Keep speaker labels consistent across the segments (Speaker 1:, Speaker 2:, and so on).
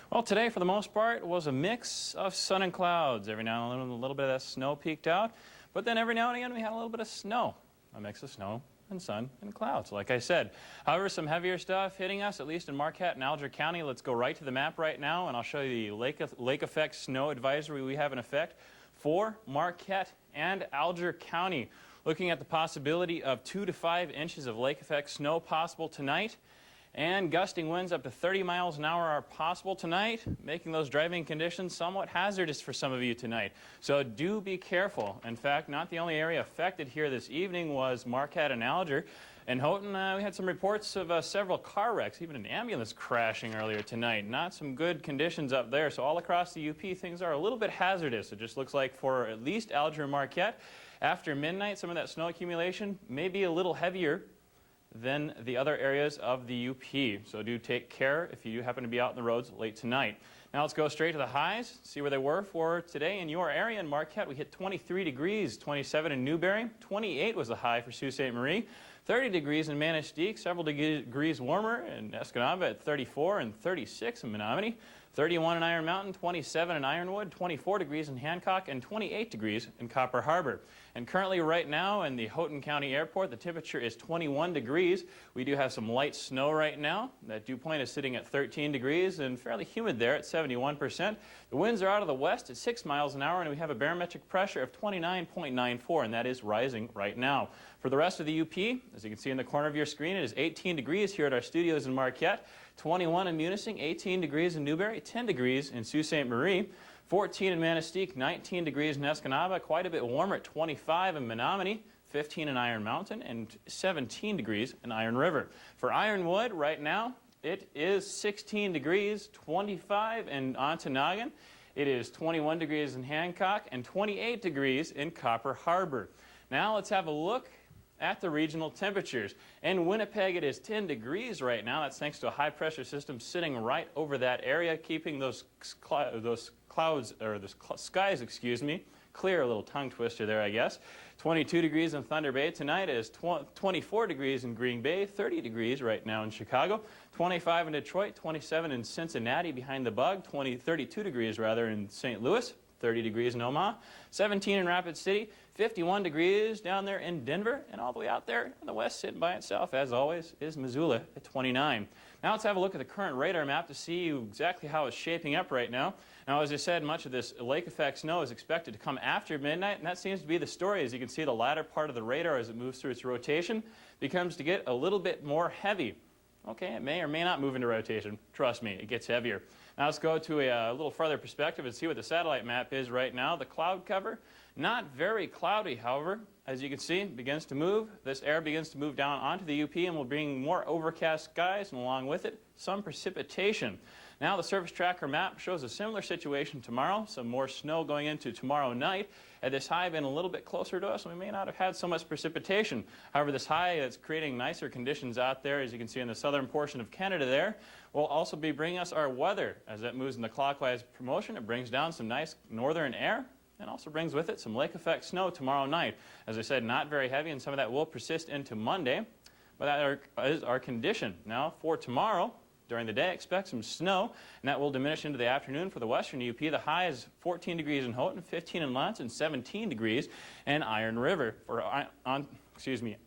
Speaker 1: Well, today, for the most part, was a mix of sun and clouds. Every now and then, a little bit of that snow peeked out, but then every now and again, we had a little bit of snow, a mix of snow and sun and clouds, like I said. However, some heavier stuff hitting us, at least in Marquette and Alger County. Let's go right to the map right now, and I'll show you the lake effect snow advisory we have in effect for Marquette and Alger County. Looking at the possibility of 2 to 5 inches of lake effect snow possible tonight. And gusting winds up to 30 miles an hour are possible tonight, making those driving conditions somewhat hazardous for some of you tonight. So do be careful. In fact, not the only area affected here this evening was Marquette and Alger. In Houghton, we had some reports of several car wrecks, even an ambulance crashing earlier tonight. Not some good conditions up there. So all across the UP, things are a little bit hazardous. It just looks like for at least Alger and Marquette, after midnight, some of that snow accumulation may be a little heavier than the other areas of the UP. So do take care if you happen to be out on the roads late tonight. Now let's go straight to the highs, see where they were for today in your area. In Marquette, we hit 23 degrees, 27 in Newberry, 28 was the high for Sault Ste. Marie, 30 degrees in Manistee, several degrees warmer in Escanaba at 34 and 36 in Menominee, 31 in Iron Mountain, 27 in Ironwood, 24 degrees in Hancock, and 28 degrees in Copper Harbor. And currently right now in the Houghton County Airport, the temperature is 21 degrees. We do have some light snow right now. That dew point is sitting at 13 degrees and fairly humid there at 71%. The winds are out of the west at 6 miles an hour, and we have a barometric pressure of 29.94, and that is rising right now. For the rest of the UP, as you can see in the corner of your screen, it is 18 degrees here at our studios in Marquette, 21 in Munising, 18 degrees in Newberry, 10 degrees in Sault Ste. Marie, 14 in Manistee, 19 degrees in Escanaba, quite a bit warmer at 25 in Menominee, 15 in Iron Mountain, and 17 degrees in Iron River. For Ironwood, right now, it is 16 degrees, 25 in Ontonagon. It is 21 degrees in Hancock and 28 degrees in Copper Harbor. Now let's have a look at the regional temperatures. In Winnipeg, it is 10 degrees right now. That's thanks to a high-pressure system sitting right over that area, keeping those skies, clear. A little tongue twister there, I guess. 22 degrees in Thunder Bay tonight. It is 24 degrees in Green Bay, 30 degrees right now in Chicago, 25 in Detroit, 27 in Cincinnati behind the bug, 32 degrees rather in St. Louis, 30 degrees in Omaha, 17 in Rapid City, 51 degrees down there in Denver, and all the way out there in the west, sitting by itself, as always, is Missoula at 29. Now let's have a look at the current radar map to see exactly how it's shaping up right now. Now, as I said, much of this lake effect snow is expected to come after midnight, and that seems to be the story. As you can see, the latter part of the radar, as it moves through its rotation, becomes to get a little bit more heavy. Okay, it may or may not move into rotation. Trust me, it gets heavier. Now let's go to a little further perspective and see what the satellite map is right now. The cloud cover, not very cloudy, however. As you can see, it begins to move. This air begins to move down onto the UP and will bring more overcast skies, and along with it, some precipitation. Now the surface tracker map shows a similar situation tomorrow, some more snow going into tomorrow night. Had this high been a little bit closer to us, we may not have had so much precipitation. However, this high is creating nicer conditions out there, as you can see in the southern portion of Canada there, will also be bringing us our weather. As that moves in the clockwise motion, it brings down some nice northern air and also brings with it some lake effect snow tomorrow night. As I said, not very heavy, and some of that will persist into Monday, but that is our condition. Now for tomorrow, during the day, expect some snow, and that will diminish into the afternoon for the western UP. The high is 14 degrees in Houghton, 15 in Lance, and 17 degrees in Iron River. For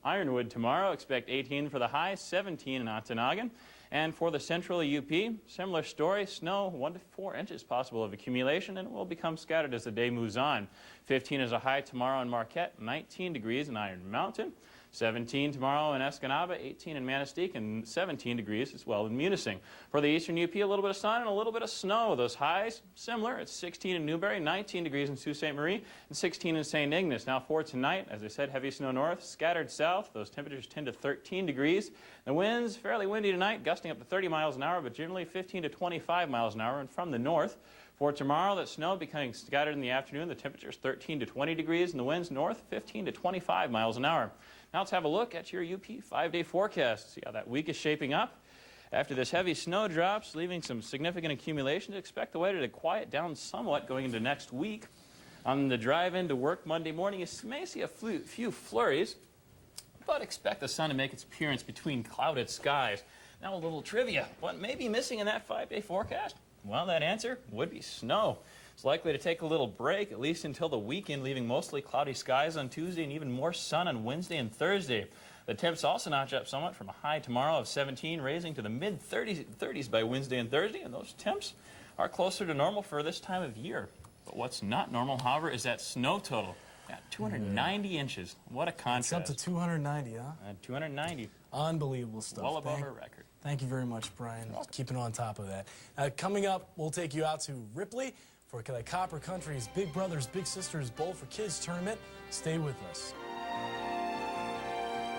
Speaker 1: Ironwood tomorrow, expect 18 for the high, 17 in Ontonagon. And for the central UP, similar story, snow 1 to 4 inches possible of accumulation, and it will become scattered as the day moves on. 15 is a high tomorrow in Marquette, 19 degrees in Iron Mountain, 17 tomorrow in Escanaba, 18 in Manistee, and 17 degrees as well in Munising. For the eastern UP, a little bit of sun and a little bit of snow. Those highs, similar. It's 16 in Newberry, 19 degrees in Sault Ste. Marie, and 16 in St. Ignace. Now for tonight, as I said, heavy snow north, scattered south. Those temperatures 10 to 13 degrees. The winds, fairly windy tonight, gusting up to 30 miles an hour, but generally 15 to 25 miles an hour, and from the north. For tomorrow, that snow becoming scattered in the afternoon. The temperatures 13 to 20 degrees, and the winds north 15 to 25 miles an hour. Now let's have a look at your UP 5-day forecast. See how that week is shaping up. After this heavy snow drops, leaving some significant accumulation, expect the weather to quiet down somewhat going into next week. On the drive into work Monday morning, you may see a few flurries, but expect the sun to make its appearance between clouded skies. Now a little trivia. What may be missing in that 5-day forecast? Well, that answer would be snow. It's likely to take a little break, at least until the weekend, leaving mostly cloudy skies on Tuesday and even more sun on Wednesday and Thursday. The temps also notch up somewhat from a high tomorrow of 17, raising to the mid-30s by Wednesday and Thursday, and those temps are closer to normal for this time of year. But what's not normal, however, is that snow total. Yeah, 290 inches. What a contrast.
Speaker 2: It's up to 290, huh?
Speaker 1: 290.
Speaker 2: Unbelievable stuff.
Speaker 1: Well above our record.
Speaker 2: Thank you very much, Brian. Keeping on top of that. Coming up, we'll take you out to Ripley for the Copper Country's Big Brothers Big Sisters Bowl for Kids tournament. Stay with us.